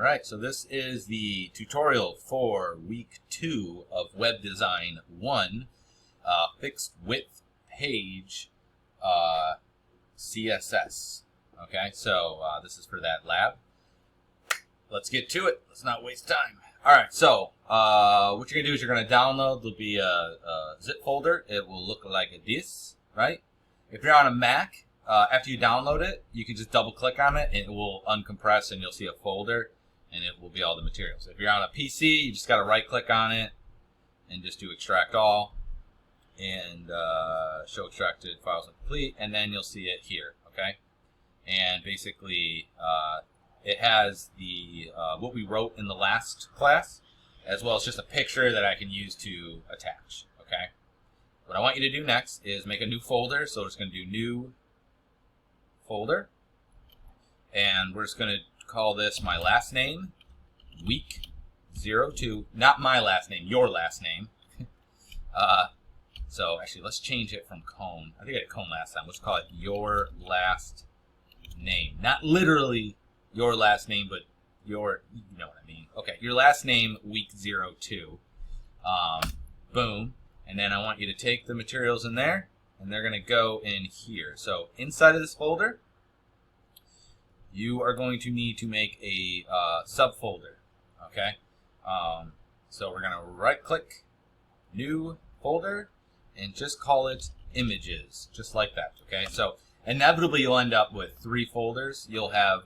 Alright, so this is the tutorial for week 2 of Web Design 1, fixed width page CSS. Okay, so this is for that lab. Let's get to it. Let's not waste time. Alright, so what you're going to do is you're going to download. There'll be a zip folder. It will look like this, right? If you're on a Mac, after you download it, you can just double click on it and it will uncompress and you'll see a folder and it will be all the materials. If you're on a PC, you just got to right click on it and just do extract all and show extracted files complete, and then you'll see it here, okay? And basically it has the what we wrote in the last class, as well as just a picture that I can use to attach, okay? What I want you to do next is make a new folder. So we're just going to do new folder, and we're just going to call this my last name, week 02. Not my last name, your last name. So actually, let's change it from Cone. I think I had Cone last time. Let's call it your last name. Not literally your last name, but your, you know what I mean. Okay, your last name, week 02. Boom. And then I want you to take the materials in there, and they're going to go in here. So inside of this folder, you are going to need to make a subfolder, okay? So we're going to right-click, new folder, and just call it images, just like that, okay? So inevitably you'll end up with 3 folders. You'll have,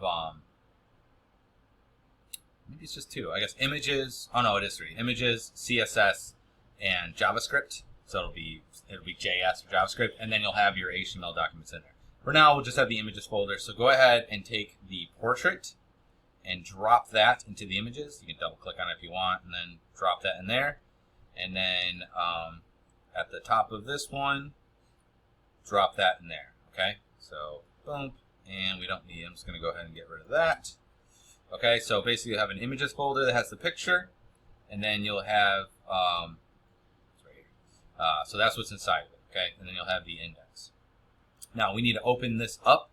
maybe it's just 2. I guess images, oh no, it is 3. Images, CSS, and JavaScript. So it'll be JS or JavaScript, and then you'll have your HTML documents in there. For now, we'll just have the images folder. So go ahead and take the portrait and drop that into the images. You can double click on it if you want, and then drop that in there. And then at the top of this one, drop that in there. Okay, so boom, and we don't need it. I'm just going to go ahead and get rid of that. Okay, so basically you have an images folder that has the picture, and then you'll have so that's what's inside of it, okay? And then you'll have the index. Now we need to open this up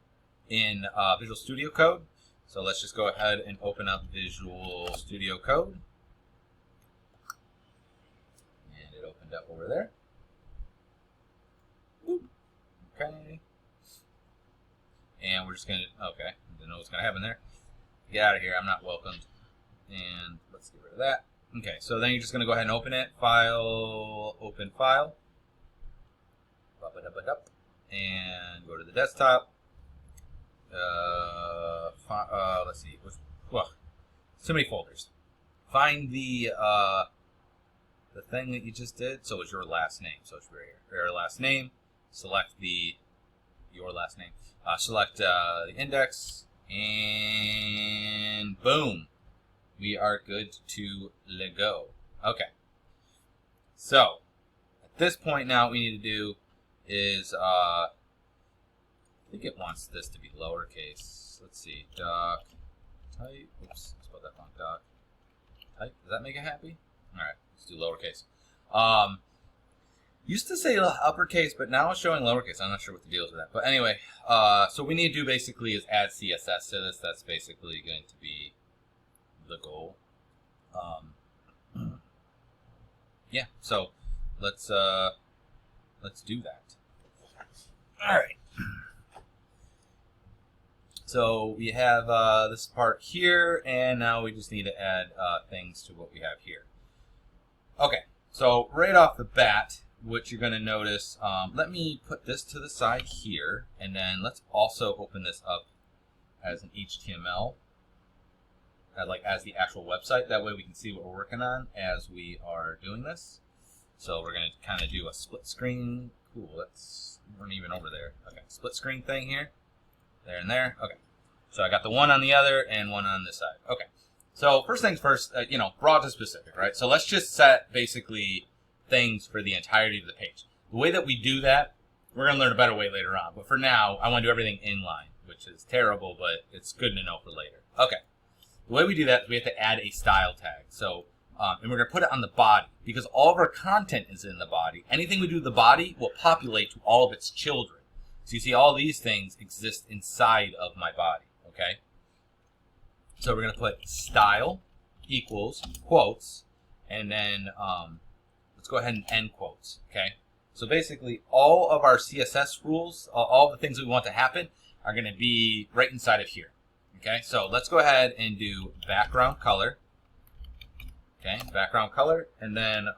in Visual Studio Code. So let's just go ahead and open up Visual Studio Code. And it opened up over there. Boop. Okay. And we're just gonna, okay, I didn't know what's gonna happen there. Get out of here, I'm not welcomed. And let's get rid of that. Okay, so then you're just going to go ahead and open it. File, open file. And go to the desktop. Let's see. Well, so many folders. Find the thing that you just did. So it's your last name. So it's right here. Your last name. Select your last name. Select the index. And boom. We are good to go. Okay. So, at this point now, what we need to do is, I think it wants this to be lowercase. Let's see. Doc type. Oops, I spelled that wrong. Doc type. Does that make it happy? Alright, let's do lowercase. Used to say uppercase, but now it's showing lowercase. I'm not sure what the deal is with that. But anyway, so what we need to do basically is add CSS to this. That's basically going to be the goal. Yeah, so let's do that. All right. So we have this part here, and now we just need to add things to what we have here. Okay, so right off the bat, what you're going to notice, let me put this to the side here, and then let's also open this up as an HTML. Like as the actual website. That way we can see what we're working on as we are doing this. So we're going to kind of do a split screen. Cool, we're not even over there. Okay, split screen thing here. There and there. Okay, so I got the one on the other and one on this side. Okay, so first things first, broad to specific, right? So let's just set basically things for the entirety of the page. The way that we do that, we're going to learn a better way later on. But for now, I want to do everything inline, which is terrible, but it's good to know for later. Okay. The way we do that is we have to add a style tag. So, and we're going to put it on the body because all of our content is in the body. Anything we do to the body will populate to all of its children. So you see all these things exist inside of my body, okay? So we're going to put style equals quotes, and then let's go ahead and end quotes. Okay. So basically, all of our CSS rules, all the things we want to happen, are going to be right inside of here. Okay. So let's go ahead and do background color. Okay, background color, and then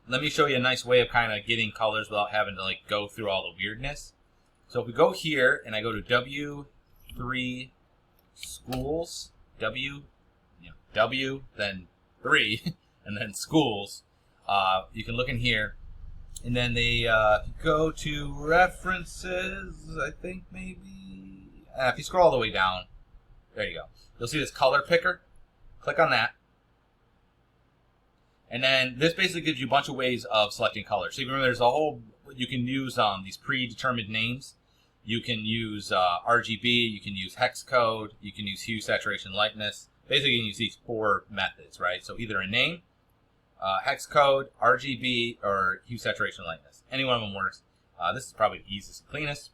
let me show you a nice way of kind of getting colors without having to like go through all the weirdness. So if we go here and I go to W3 schools, W, then 3, and then schools, you can look in here, and then they go to references, I think maybe, if you scroll all the way down, there you go. You'll see this color picker. Click on that. And then this basically gives you a bunch of ways of selecting colors. So you remember there's a whole, you can use these predetermined names. You can use RGB, you can use hex code, you can use hue, saturation, lightness. Basically you can use these 4 methods, right? So either a name, hex code, RGB, or hue, saturation, lightness. Any one of them works. This is probably the easiest and cleanest.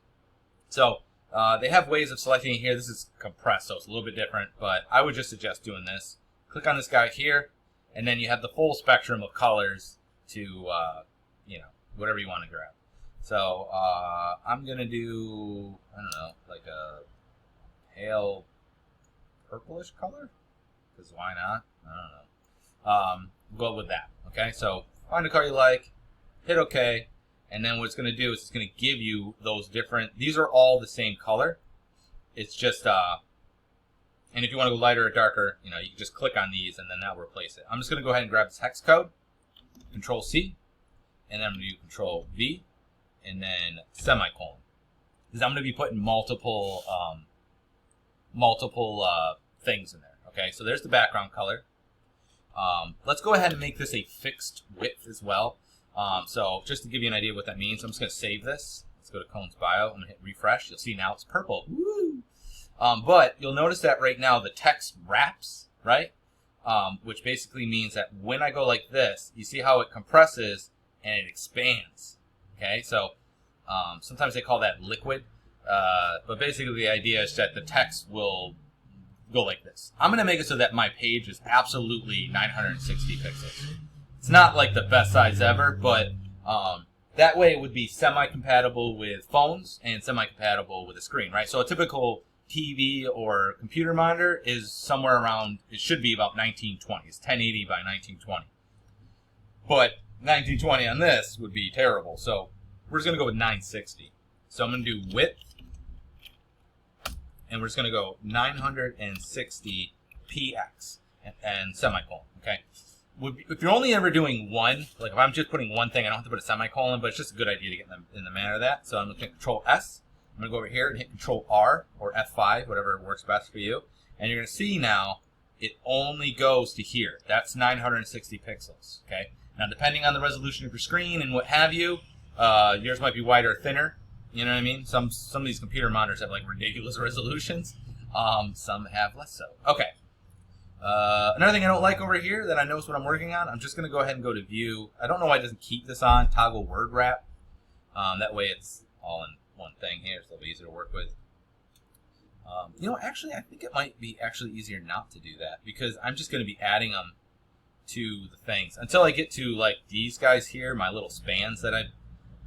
So they have ways of selecting it here. This is compressed, so it's a little bit different, but I would just suggest doing this. Click on this guy here. And then you have the full spectrum of colors to, whatever you want to grab. So I'm going to do, I don't know, like a pale purplish color? Because why not? I don't know. Go with that. Okay, so find a color you like, hit OK, and then what it's going to do is it's going to give you those different, these are all the same color. It's just, and if you want to go lighter or darker, you can just click on these and then that will replace it. I'm just going to go ahead and grab this hex code, Control C, and then I'm going to do Control V, and then semicolon. Because I'm going to be putting multiple things in there. Okay, so there's the background color. Let's go ahead and make this a fixed width as well. So just to give you an idea of what that means, I'm just going to save this. Let's go to Cone's bio. I'm going to hit refresh. You'll see now it's purple. Woo! But you'll notice that right now the text wraps, right? Which basically means that when I go like this, you see how it compresses and it expands. Okay, so sometimes they call that liquid. But basically the idea is that the text will go like this. I'm going to make it so that my page is absolutely 960 pixels. It's not like the best size ever, but that way it would be semi-compatible with phones and semi-compatible with a screen, right? So a typical TV or computer monitor is somewhere around, it should be about 1920. It's 1080 by 1920. But 1920 on this would be terrible. So we're just going to go with 960. So I'm going to do width. And we're just going to go 960 px and semicolon. Okay. If you're only ever doing one, like if I'm just putting one thing, I don't have to put a semicolon, but it's just a good idea to get in the manner of that. So I'm going to hit Control S. I'm going to go over here and hit Control R or F5, whatever works best for you. And you're going to see now it only goes to here. That's 960 pixels. Okay. Now, depending on the resolution of your screen and what have you, yours might be wider or thinner. You know what I mean? Some of these computer monitors have like ridiculous resolutions. Some have less so. Okay. Another thing I don't like over here that I notice what I'm working on, I'm just going to go ahead and go to View. I don't know why it doesn't keep this on. Toggle Word Wrap. That way it's all in one thing here. It's a little easier to work with. Actually, I think it might be actually easier not to do that because I'm just going to be adding them to the things until I get to like these guys here, my little spans that I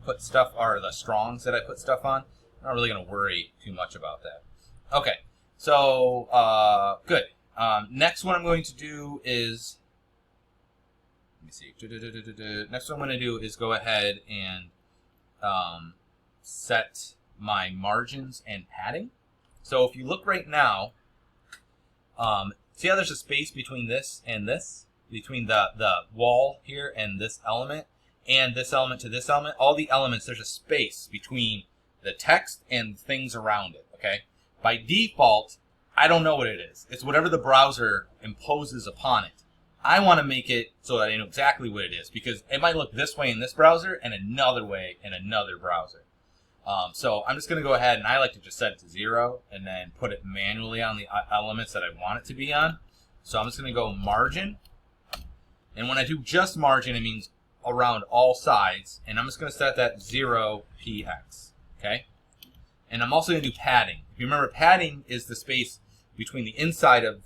put stuff, or the strongs that I put stuff on. I'm not really going to worry too much about that. Okay, so good. Next one I'm going to do is, let me see. Next one I'm going to do is go ahead and set my margins and padding. So if you look right now, see how there's a space between this and this? Between the wall here and this element to this element? All the elements, there's a space between the text and things around it, okay? By default, I don't know what it is. It's whatever the browser imposes upon it. I want to make it so that I know exactly what it is because it might look this way in this browser and another way in another browser. So I'm just going to go ahead and I like to just set it to 0 and then put it manually on the elements that I want it to be on. So I'm just going to go margin. And when I do just margin, it means around all sides. And I'm just going to set that 0 px. Okay? And I'm also going to do padding. If you remember, padding is the space between the inside of,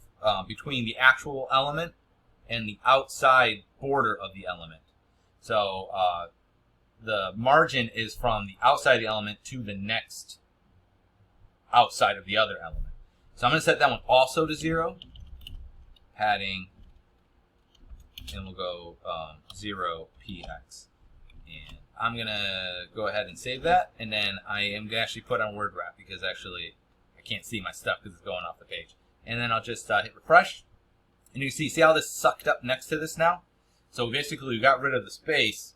between the actual element and the outside border of the element. So the margin is from the outside of the element to the next outside of the other element. So I'm going to set that one also to 0. Padding, and we'll go 0px. And I'm going to go ahead and save that, and then I am going to actually put on word wrap because actually I can't see my stuff because it's going off the page. And then I'll just hit refresh, and you can see how this sucked up next to this now? So basically we got rid of the space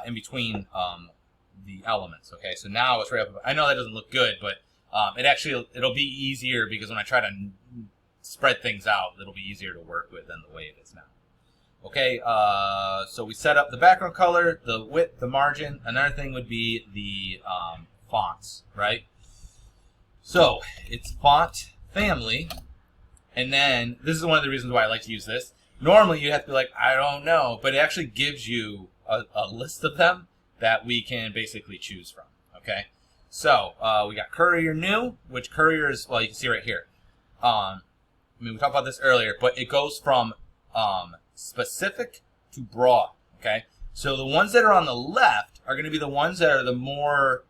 in between the elements, okay? So now it's right up. I know that doesn't look good, but it'll be easier because when I try to spread things out, it'll be easier to work with than the way it is now. Okay, so we set up the background color, the width, the margin. Another thing would be the fonts, right? So it's font family, and then this is one of the reasons why I like to use this. Normally you have to be like, I don't know, but it actually gives you a list of them that we can basically choose from, okay? So we got Courier New, which Courier is, well, you can see right here. I mean, we talked about this earlier, but it goes from specific to broad, okay? So the ones that are on the left are going to be the ones that are the more,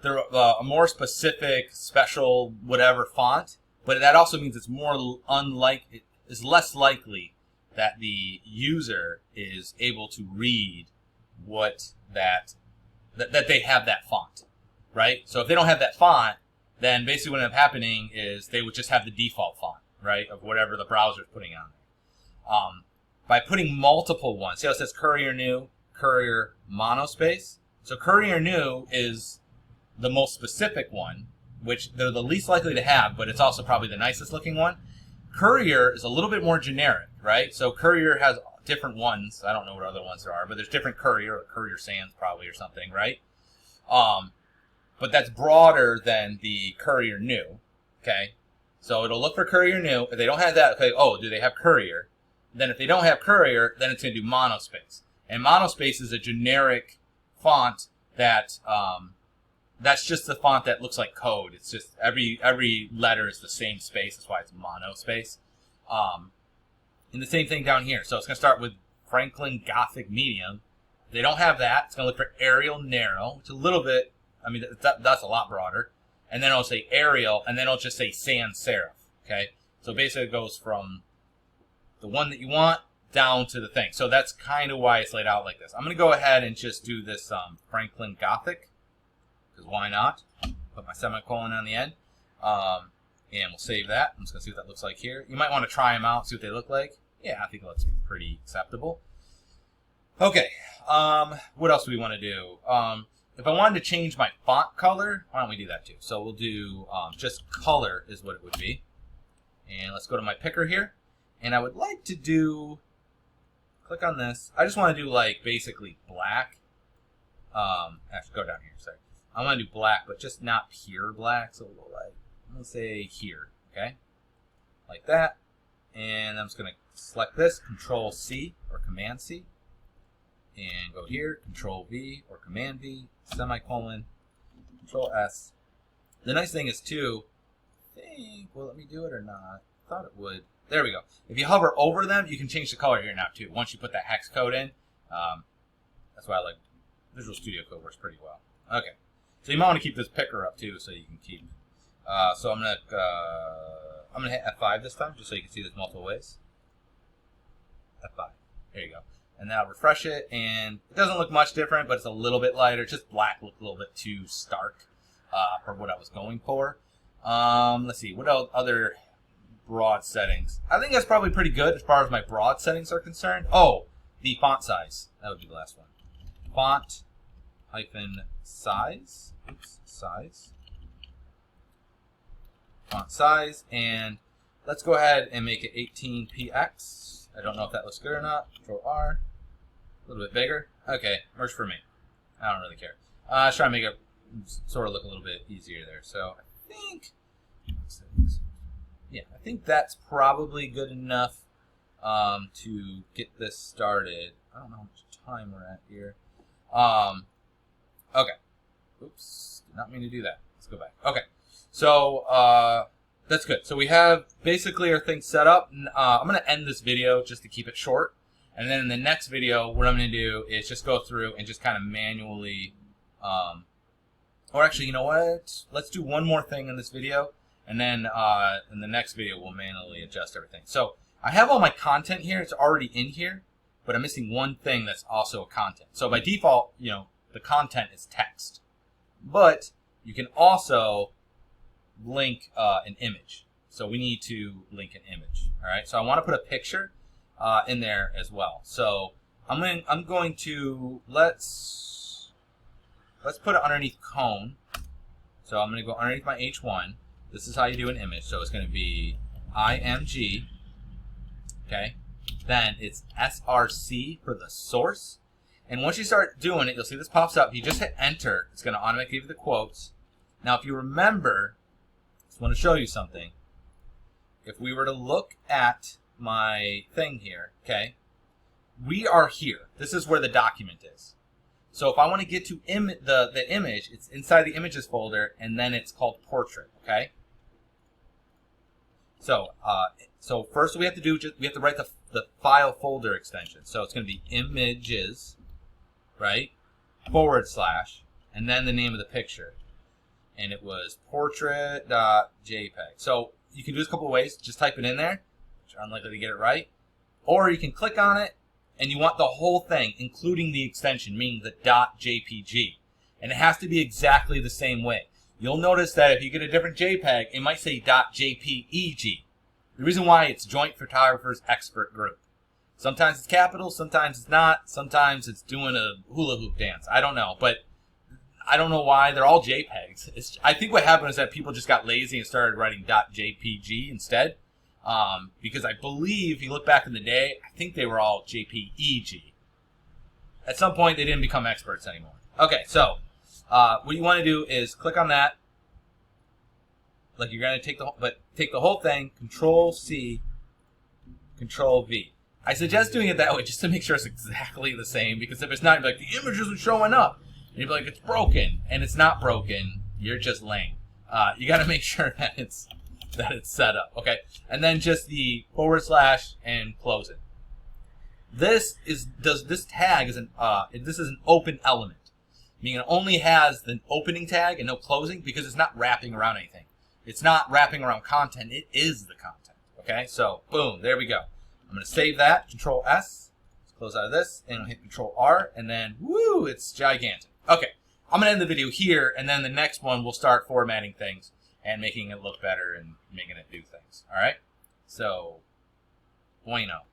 they're a more specific, special, whatever font, but that also means it's more it's less likely that the user is able to read what that they have that font, right? So if they don't have that font, then basically what ends up happening is they would just have the default font, right, of whatever the browser is putting on there. By putting multiple ones, see how it says Courier New, Courier Monospace? So Courier New is the most specific one, which they're the least likely to have, but it's also probably the nicest looking one. Courier is a little bit more generic, right? So Courier has different ones. I don't know what other ones there are, but there's different Courier, or Courier Sans probably or something, right? But that's broader than the Courier New, okay? So it'll look for Courier New. If they don't have that, okay, oh, do they have Courier? Then if they don't have Courier, then it's going to do Monospace. And Monospace is a generic font that that's just the font that looks like code. It's just every letter is the same space. That's why it's Monospace. And the same thing down here. So it's going to start with Franklin Gothic Medium. If they don't have that, it's going to look for Arial Narrow, which is a little bit, I mean, that's a lot broader. And then it'll say Arial, and then it'll just say Sans Serif, okay? So basically it goes from the one that you want down to the thing. So that's kind of why it's laid out like this. I'm going to go ahead and just do this Franklin Gothic, because why not? Put my semicolon on the end. And we'll save that. I'm just going to see what that looks like here. You might want to try them out, see what they look like. Yeah, I think it looks pretty acceptable. Okay, what else do we want to do? If I wanted to change my font color, why don't we do that too? So we'll do just color is what it would be. And let's go to my picker here. And I would like to do, click on this. I just want to do like basically black. Actually, go down here, sorry. I want to do black, but just not pure black. So we'll go like, let's say here, okay? Like that. And I'm just going to select this, Control C or Command C. And go here, Control V or Command V, semicolon, Control S. The nice thing is too, I think, will let me do it or not? I thought it would. There we go. If you hover over them, you can change the color here now too. Once you put that hex code in, that's why I like Visual Studio Code works pretty well. Okay, so you might want to keep this picker up too, so you can keep. So I'm gonna hit F5 this time, just so you can see this multiple ways. F5. There you go. And then I'll refresh it, and it doesn't look much different, but it's a little bit lighter. Just black looked a little bit too stark for what I was going for. Let's see, what else, other broad settings? I think that's probably pretty good as far as my broad settings are concerned. Oh, the font size. That would be the last one. Font hyphen size. Oops, size. Font size, and let's go ahead and make it 18px. I don't know if that looks good or not. Control R. A little bit bigger. Okay, works for me. I don't really care. Let's try to make it sort of look a little bit easier there. So I think, yeah, I think that's probably good enough to get this started. I don't know how much time we're at here. Okay. Oops, did not mean to do that. Let's go back. Okay. So that's good. So we have basically our thing set up. I'm going to end this video just to keep it short. And then in the next video, what I'm going to do is just go through and just kind of manually, or actually, you know what? Let's do one more thing in this video. And then in the next video, we'll manually adjust everything. So I have all my content here. It's already in here. But I'm missing one thing that's also a content. So by default, you know, the content is text. But you can also link an image. So we need to link an image. All right. So I want to put a picture in there as well. So I'm going to let's put it underneath cone. So I'm going to go underneath my H1. This is how you do an image. So it's going to be IMG. Okay. Then it's SRC for the source. And once you start doing it, you'll see this pops up. You just hit enter. It's going to automatically give you the quotes. Now, if you remember, I just want to show you something. If we were to look at my thing here, okay, we are here. This is where the document is. So if I want to get to the image, it's inside the images folder, and then it's called portrait, okay? So first we have to do we have to write the file folder extension. So it's going to be images, right? / and then the name of the picture. And it was portrait.jpg. So you can do this a couple of ways. Just type it in there, which are unlikely to get it right. Or you can click on it and you want the whole thing, including the extension, meaning the .jpg. And it has to be exactly the same way. You'll notice that if you get a different JPEG, it might say .jpeg. The reason why it's Joint Photographers Expert Group. Sometimes it's capital, sometimes it's not, sometimes it's doing a hula hoop dance. I don't know, but I don't know why. They're all JPEGs. I think what happened is that people just got lazy and started writing .jpg instead. Because I believe, if you look back in the day, I think they were all JPEG. At some point, they didn't become experts anymore. Okay, so what you want to do is click on that. Like you're going to take the whole thing, Control-C, Control-V. I suggest doing it that way just to make sure it's exactly the same, because if it's not, you'll be like, the image isn't showing up. And you'll be like, it's broken. And it's not broken. You're just lame. You got to make sure that it's set up. Okay? And then just the / and close it. This tag is this is an open element. Meaning it only has the opening tag and no closing, because it's not wrapping around anything. It's not wrapping around content. It is the content. Okay? So, boom. There we go. I'm going to save that. Control-S. Let's close out of this. And I'll hit Control-R. And then, woo, it's gigantic. Okay. I'm going to end the video here. And then the next one, we'll start formatting things and making it look better and making it do things. All right? So, bueno.